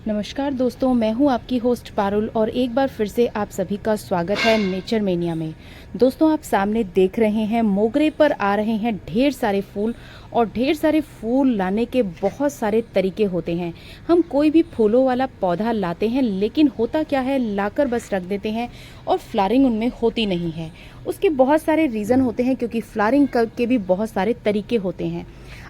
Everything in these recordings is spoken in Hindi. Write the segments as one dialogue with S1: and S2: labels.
S1: नमस्कार दोस्तों, मैं हूं आपकी होस्ट पारुल और एक बार फिर से आप सभी का स्वागत है नेचर मेनिया में। दोस्तों, आप सामने देख रहे हैं मोगरे पर आ रहे हैं ढेर सारे फूल और ढेर सारे फूल लाने के बहुत सारे तरीके होते हैं। हम कोई भी फूलों वाला पौधा लाते हैं, लेकिन होता क्या है, लाकर बस रख देते हैं और फ्लावरिंग उनमें होती नहीं है। उसके बहुत सारे रीज़न होते हैं, क्योंकि फ्लावरिंग के भी बहुत सारे तरीके होते हैं।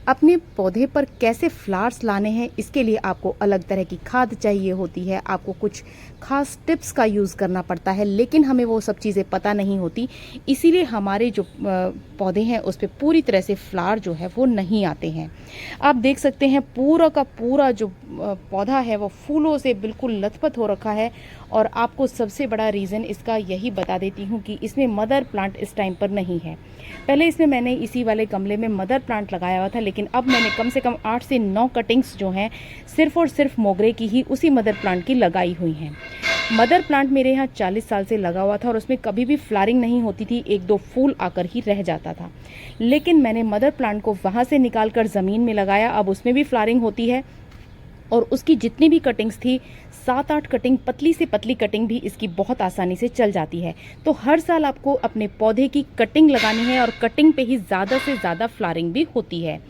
S1: अपने पौधे पर कैसे फ्लावर्स लाने हैं, इसके लिए आपको अलग तरह की खाद चाहिए होती है, आपको कुछ खास टिप्स का यूज़ करना पड़ता है, लेकिन हमें वो सब चीज़ें पता नहीं होती। इसीलिए हमारे जो पौधे हैं उस पर पूरी तरह से फ्लावर जो है वो नहीं आते हैं। आप देख सकते हैं पूरा का पूरा जो पौधा है वो फूलों से बिल्कुल लथपथ हो रखा है। और आपको सबसे बड़ा रीज़न इसका यही बता देती हूँ कि इसमें मदर प्लांट इस टाइम पर नहीं है। पहले इसमें मैंने इसी वाले गमले में मदर प्लांट लगाया हुआ था, लेकिन अब मैंने कम से कम 8 से 9 कटिंग्स जो हैं सिर्फ और सिर्फ मोगरे की ही उसी मदर प्लांट की लगाई हुई हैं। मदर प्लांट मेरे यहाँ 40 साल से लगा हुआ था और उसमें कभी भी फ्लावरिंग नहीं होती थी, 1-2 फूल आकर ही रह जाता था। लेकिन मैंने मदर प्लांट को वहाँ से निकाल कर ज़मीन में लगाया, अब उसमें भी फ्लावरिंग होती है। और उसकी जितनी भी कटिंग्स थी, 7-8 कटिंग, पतली से पतली कटिंग भी इसकी बहुत आसानी से चल जाती है। तो हर साल आपको अपने पौधे की कटिंग लगानी है और कटिंग पे ही ज़्यादा से ज़्यादा फ्लावरिंग भी होती है।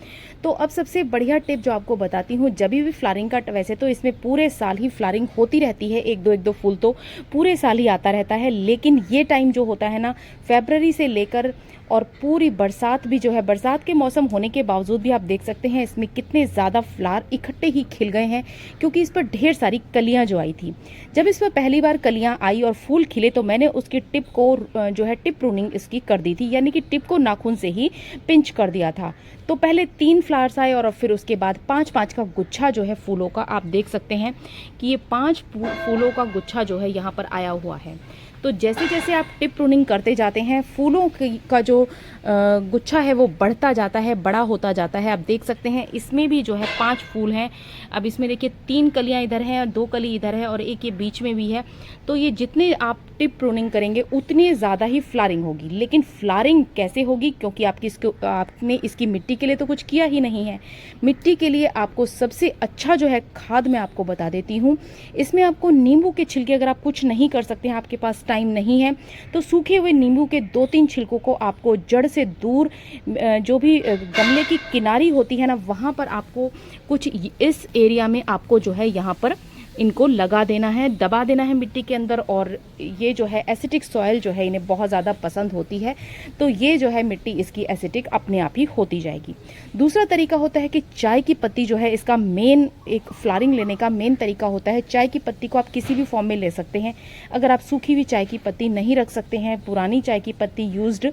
S1: तो अब सबसे बढ़िया टिप जो आपको बताती हूँ, जब भी फ्लावरिंग का, वैसे तो इसमें पूरे साल ही फ्लावरिंग होती रहती है, 1-2 फूल तो पूरे साल ही आता रहता है। लेकिन ये टाइम जो होता है ना, फरवरी से लेकर और पूरी बरसात भी जो है, बरसात के मौसम होने के बावजूद भी आप देख सकते हैं इसमें कितने ज़्यादा फ्लावर इकट्ठे ही खिल गए हैं, क्योंकि इस पर ढेर सारी कलियां जो आई थी। जब इस पर पहली बार कलियां आई और फूल खिले तो मैंने उसकी टिप को जो है टिप प्रूनिंग इसकी कर दी थी, यानी कि टिप को नाखून से ही पिंच कर दिया था। तो पहले 3 फ्लावर्स आए और फिर उसके बाद 5-5 का गुच्छा जो है फूलों का, आप देख सकते हैं कि ये 5 फूलों का गुच्छा जो है यहाँ पर आया हुआ है। तो जैसे जैसे आप टिप प्रूनिंग करते जाते हैं, फूलों का जो गुच्छा है वो बढ़ता जाता है, बड़ा होता जाता है। आप देख सकते हैं इसमें भी जो है 5 फूल हैं। अब इसमें देखिए 3 कलियां इधर हैं और 2 कली इधर है और एक ये बीच में भी है। तो ये जितने आप टिप प्रूनिंग करेंगे उतनी ज़्यादा ही फ्लावरिंग होगी। लेकिन फ्लावरिंग कैसे होगी, क्योंकि आपने इसकी मिट्टी के लिए तो कुछ किया ही नहीं है। मिट्टी के लिए आपको सबसे अच्छा जो है खाद मैं आपको बता देती हूँ। इसमें आपको नींबू के छिलके, अगर आप कुछ नहीं कर सकते हैं, आपके पास टाइम नहीं है, तो सूखे हुए नींबू के 2-3 छिलकों को आपको जड़ से दूर, जो भी गमले की किनारी होती है ना, वहाँ पर आपको कुछ इस एरिया में आपको जो है यहाँ पर इनको लगा देना है, दबा देना है मिट्टी के अंदर। और ये जो है एसिटिक सॉइल जो है इन्हें बहुत ज़्यादा पसंद होती है, तो ये जो है मिट्टी इसकी एसिटिक अपने आप ही होती जाएगी। दूसरा तरीका होता है कि चाय की पत्ती जो है, इसका मेन एक फ्लावरिंग लेने का मेन तरीका होता है। चाय की पत्ती को आप किसी भी फॉर्म में ले सकते हैं। अगर आप सूखी हुई चाय की पत्ती नहीं रख सकते हैं, पुरानी चाय की पत्ती यूज्ड,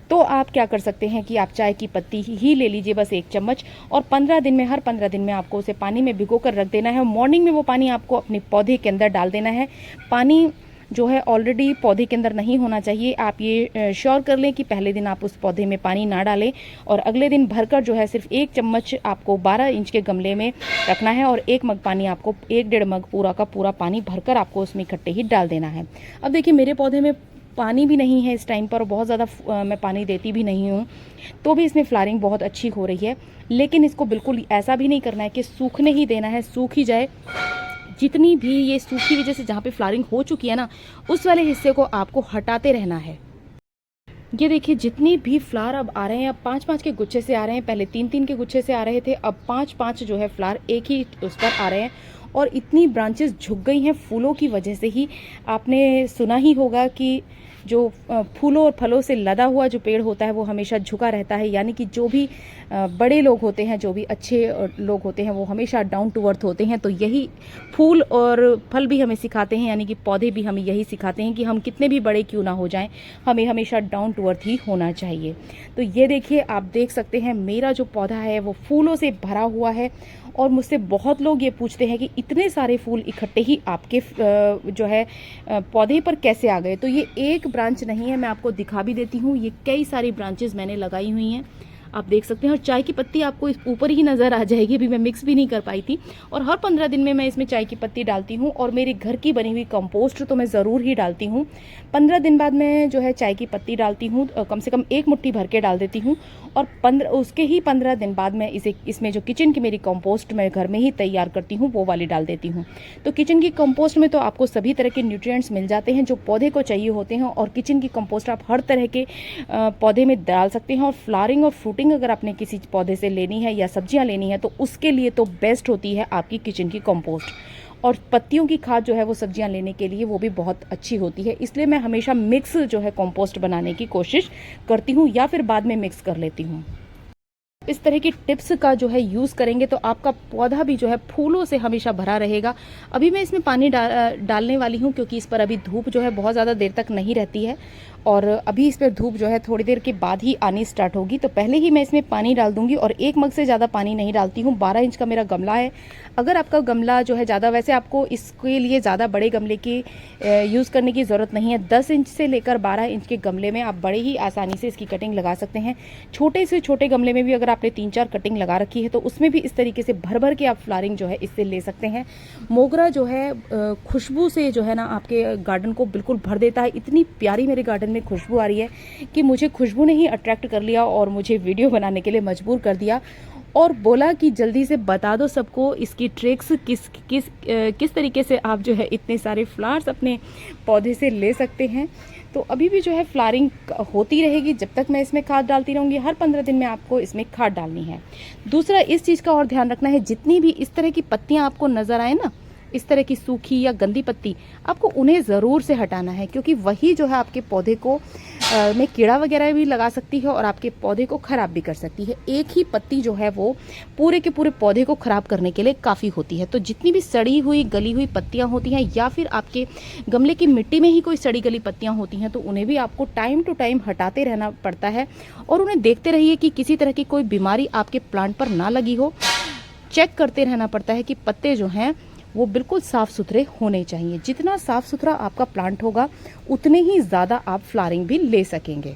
S1: तो आप क्या कर सकते हैं कि आप चाय की पत्ती ही ले लीजिए, बस 1 चम्मच, और 15 दिन में, हर 15 दिन में आपको उसे पानी में भिगो कर रख देना है। मॉर्निंग में वो पानी आपको अपने पौधे के अंदर डाल देना है। पानी जो है ऑलरेडी पौधे के अंदर नहीं होना चाहिए। आप ये श्योर कर लें कि पहले दिन आप उस पौधे में पानी ना डालें और अगले दिन भरकर जो है सिर्फ 1 चम्मच आपको 12 इंच के गमले में रखना है और 1 मग पानी आपको, 1-1.5 मग पूरा का पूरा पानी भरकर आपको उसमें इकट्ठे ही डाल देना है। अब देखिए मेरे पौधे में पानी भी नहीं है इस टाइम पर, बहुत ज़्यादा मैं पानी देती भी नहीं हूँ, तो भी इसमें फ्लावरिंग बहुत अच्छी हो रही है। लेकिन इसको बिल्कुल ऐसा भी नहीं करना है कि सूखने ही देना है, सूख ही जाए। जितनी भी ये सूखी वजह से जहाँ पे फ्लावरिंग हो चुकी है ना, उस वाले हिस्से को आपको हटाते रहना है। ये देखिए जितनी भी फ्लावर अब आ रहे हैं, अब 5-5 के गुच्छे से आ रहे हैं। पहले 3-3 के गुच्छे से आ रहे थे, अब 5-5 जो है फ्लावर एक ही उस पर आ रहे हैं। और इतनी ब्रांचेस झुक गई हैं फूलों की वजह से ही। आपने सुना ही होगा कि जो फूलों और फलों से लदा हुआ जो पेड़ होता है वो हमेशा झुका रहता है, यानी कि जो भी बड़े लोग होते हैं, जो भी अच्छे लोग होते हैं, वो हमेशा डाउन टू अर्थ होते हैं। तो यही फूल और फल भी हमें सिखाते हैं, यानी कि पौधे भी हमें यही सिखाते हैं कि हम कितने भी बड़े क्यों ना हो जाएं, हमें हमेशा डाउन टू अर्थ ही होना चाहिए। तो ये देखिए, आप देख सकते हैं मेरा जो पौधा है वो फूलों से भरा हुआ है। और मुझसे बहुत लोग ये पूछते हैं कि इतने सारे फूल इकट्ठे ही आपके जो है पौधे पर कैसे आ गए। तो ये एक ब्रांच नहीं है, मैं आपको दिखा भी देती हूँ। ये कई सारी ब्रांचेस मैंने लगाई हुई हैं। आप देख सकते हैं। और चाय की पत्ती आपको इस ऊपर ही नज़र आ जाएगी, अभी मैं मिक्स भी नहीं कर पाई थी। और हर 15 दिन में मैं इसमें चाय की पत्ती डालती हूँ, और मेरे घर की बनी हुई कंपोस्ट तो मैं ज़रूर ही डालती हूँ। 15 दिन बाद मैं जो है चाय की पत्ती डालती हूँ, कम से कम 1 मुट्ठी भर के डाल देती हूँ। और उसके ही 15 दिन बाद मैं इसमें जो किचन की मेरी कंपोस्ट मैं घर में ही तैयार करती हूँ वो वाली डाल देती हूँ। तो किचन की कंपोस्ट में तो आपको सभी तरह के न्यूट्रिएंट्स मिल जाते हैं जो पौधे को चाहिए होते हैं, और किचन की कंपोस्ट आप हर तरह के पौधे में डाल सकते हैं। और फ्लावरिंग और फ्रूटिंग अगर आपने किसी पौधे से लेनी है या सब्जियां लेनी है तो उसके लिए तो बेस्ट होती है आपकी किचन की कंपोस्ट। और पत्तियों की खाद जो है वो सब्जियां लेने के लिए वो भी बहुत अच्छी होती है, इसलिए मैं हमेशा मिक्स जो है कंपोस्ट बनाने की कोशिश करती हूँ, या फिर बाद में मिक्स कर लेती हूँ। इस तरह की टिप्स का जो है यूज़ करेंगे तो आपका पौधा भी जो है फूलों से हमेशा भरा रहेगा। अभी मैं इसमें पानी डालने वाली हूँ, क्योंकि इस पर अभी धूप जो है बहुत ज़्यादा देर तक नहीं रहती है, और अभी इस पर धूप जो है थोड़ी देर के बाद ही आनी स्टार्ट होगी। तो पहले ही मैं इसमें पानी डाल दूंगी, और 1 मग से ज़्यादा पानी नहीं डालती हूँ। 12 इंच का मेरा गमला है। अगर आपका गमला जो है ज़्यादा, वैसे आपको इसके लिए ज़्यादा बड़े गमले की यूज़ करने की ज़रूरत नहीं है। 10 इंच से लेकर 12 इंच के गमले में आप बड़े ही आसानी से इसकी कटिंग लगा सकते हैं। छोटे से छोटे गमले में भी अगर आपने 3-4 कटिंग लगा रखी है तो उसमें भी इस तरीके से भर भर के आप फ्लावरिंग जो है इससे ले सकते हैं। मोगरा जो है खुशबू से जो है ना आपके गार्डन को बिल्कुल भर देता है। इतनी प्यारी मेरे गार्डन में खुशबू आ रही है कि मुझे खुशबू ने ही अट्रैक्ट कर लिया और मुझे वीडियो बनाने के लिए मजबूर कर दिया, और बोला कि जल्दी से बता दो सबको इसकी ट्रिक्स, किस तरीके से आप जो है इतने सारे फ्लावर्स अपने पौधे से ले सकते हैं। तो अभी भी जो है फ्लावरिंग होती रहेगी जब तक मैं इसमें खाद डालती रहूँगी। हर 15 दिन में आपको इसमें खाद डालनी है। दूसरा, इस चीज़ का और ध्यान रखना है, जितनी भी इस तरह की पत्तियाँ आपको नज़र आए ना, इस तरह की सूखी या गंदी पत्ती, आपको उन्हें ज़रूर से हटाना है, क्योंकि वही जो है आपके पौधे को में कीड़ा वगैरह भी लगा सकती है और आपके पौधे को ख़राब भी कर सकती है। एक ही पत्ती जो है वो पूरे के पूरे पौधे को ख़राब करने के लिए काफ़ी होती है। तो जितनी भी सड़ी हुई गली हुई पत्तियां होती हैं, या फिर आपके गमले की मिट्टी में ही कोई सड़ी गली पत्तियां होती हैं, तो उन्हें भी आपको टाइम टू टाइम हटाते रहना पड़ता है। और उन्हें देखते रहिए कि किसी तरह की कोई बीमारी आपके प्लांट पर ना लगी हो। चेक करते रहना पड़ता है कि पत्ते जो हैं वो बिल्कुल साफ़ सुथरे होने चाहिए। जितना साफ़ सुथरा आपका प्लांट होगा उतने ही ज़्यादा आप फ्लावरिंग भी ले सकेंगे।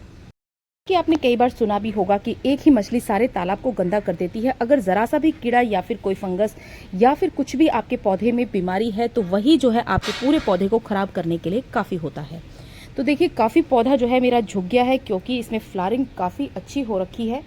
S1: कि आपने कई बार सुना भी होगा कि एक ही मछली सारे तालाब को गंदा कर देती है। अगर ज़रा सा भी कीड़ा या फिर कोई फंगस या फिर कुछ भी आपके पौधे में बीमारी है तो वही जो है आपके पूरे पौधे को ख़राब करने के लिए काफ़ी होता है। तो देखिए, काफ़ी पौधा जो है मेरा झुक गया है, क्योंकि इसमें फ्लावरिंग काफ़ी अच्छी हो रखी है।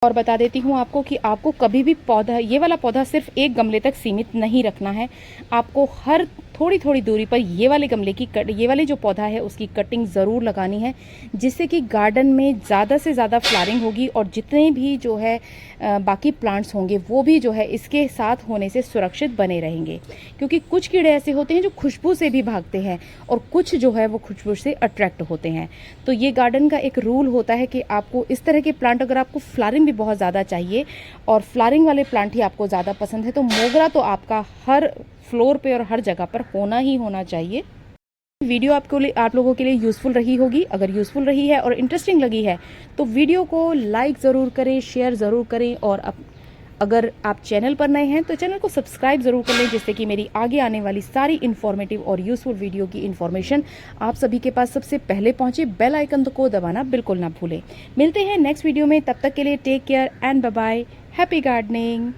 S1: और बता देती हूँ आपको कि आपको कभी भी पौधा, ये वाला पौधा सिर्फ एक गमले तक सीमित नहीं रखना है। आपको हर थोड़ी थोड़ी दूरी पर ये वाले गमले की ये वाले जो पौधा है उसकी कटिंग ज़रूर लगानी है, जिससे कि गार्डन में ज़्यादा से ज़्यादा फ्लावरिंग होगी, और जितने भी जो है बाकी प्लांट्स होंगे वो भी जो है इसके साथ होने से सुरक्षित बने रहेंगे। क्योंकि कुछ कीड़े ऐसे होते हैं जो खुशबू से भी भागते हैं, और कुछ जो है वो खुशबू से अट्रैक्ट होते हैं। तो ये गार्डन का एक रूल होता है कि आपको इस तरह के प्लांट, अगर आपको फ्लावरिंग भी बहुत ज़्यादा चाहिए और फ्लावरिंग वाले प्लांट ही आपको ज़्यादा पसंद है, तो मोगरा तो आपका हर फ्लोर पे और हर जगह पर होना ही होना चाहिए। वीडियो आप लोगों के लिए यूज़फुल रही होगी। अगर यूज़फुल रही है और इंटरेस्टिंग लगी है तो वीडियो को लाइक ज़रूर करें, शेयर ज़रूर करें, और अगर आप चैनल पर नए हैं तो चैनल को सब्सक्राइब ज़रूर कर लें, जिससे कि मेरी आगे आने वाली सारी इन्फॉर्मेटिव और यूज़फुल वीडियो की इन्फॉर्मेशन आप सभी के पास सबसे पहले पहुंचे। बेल आइकन को दबाना बिल्कुल ना भूलें। मिलते हैं नेक्स्ट वीडियो में, तब तक के लिए take care and bye bye. Happy gardening.